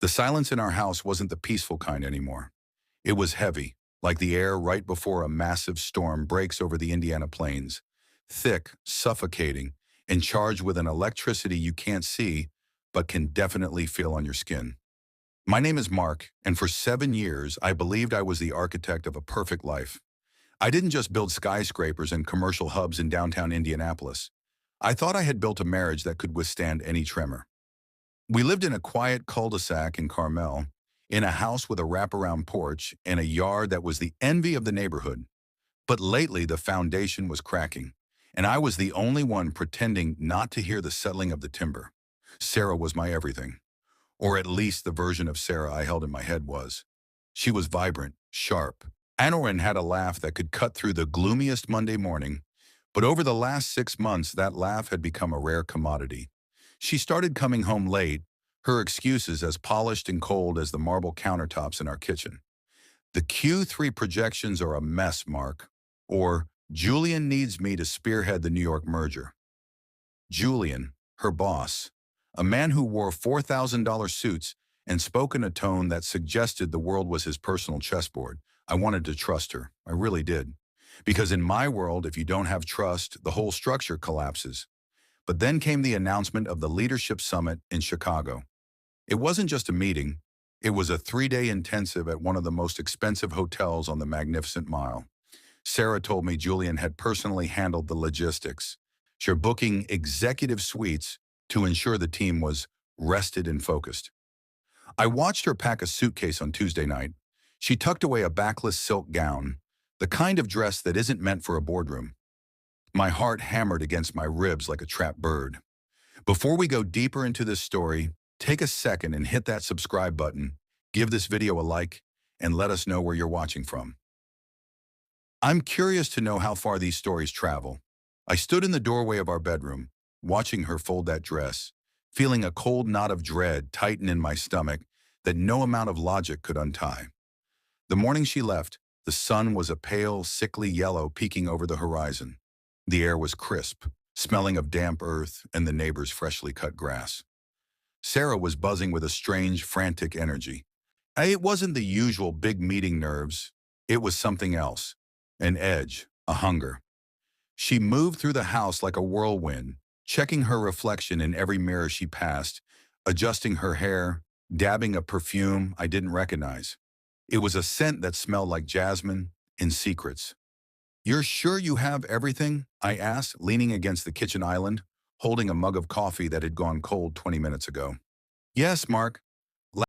The silence in our house wasn't the peaceful kind anymore. It was heavy, like the air right before a massive storm breaks over the Indiana plains. Thick, suffocating, and charged with an electricity you can't see, but can definitely feel on your skin. My name is Mark, and for 7 years, I believed I was the architect of a perfect life. I didn't just build skyscrapers and commercial hubs in downtown Indianapolis. I thought I had built a marriage that could withstand any tremor. We lived in a quiet cul-de-sac in Carmel, in a house with a wraparound porch and a yard that was the envy of the neighborhood. But lately, the foundation was cracking, and I was the only one pretending not to hear the settling of the timber. Sarah was my everything, or at least the version of Sarah I held in my head was. She was vibrant, sharp. Anoran had a laugh that could cut through the gloomiest Monday morning, but over the last 6 months, that laugh had become a rare commodity. She started coming home late, her excuses as polished and cold as the marble countertops in our kitchen. The Q3 projections are a mess, Mark. Or, Julian needs me to spearhead the New York merger. Julian, her boss, a man who wore $4,000 suits and spoke in a tone that suggested the world was his personal chessboard. I wanted to trust her. I really did. Because in my world, if you don't have trust, the whole structure collapses. But then came the announcement of the Leadership Summit in Chicago. It wasn't just a meeting. It was a 3-day intensive at one of the most expensive hotels on the Magnificent Mile. Sarah told me Julian had personally handled the logistics. She booking executive suites to ensure the team was rested and focused. I watched her pack a suitcase on Tuesday night. She tucked away a backless silk gown, the kind of dress that isn't meant for a boardroom. My heart hammered against my ribs like a trapped bird. Before we go deeper into this story, take a second and hit that subscribe button, give this video a like, and let us know where you're watching from. I'm curious to know how far these stories travel. I stood in the doorway of our bedroom, watching her fold that dress, feeling a cold knot of dread tighten in my stomach that no amount of logic could untie. The morning she left, the sun was a pale, sickly yellow peeking over the horizon. The air was crisp, smelling of damp earth and the neighbor's freshly cut grass. Sarah was buzzing with a strange, frantic energy. It wasn't the usual big meeting nerves. It was something else. An edge, a hunger. She moved through the house like a whirlwind, checking her reflection in every mirror she passed, adjusting her hair, dabbing a perfume I didn't recognize. It was a scent that smelled like jasmine and secrets. "You're sure you have everything?" I asked, leaning against the kitchen island, holding a mug of coffee that had gone cold 20 minutes ago. "Yes, Mark.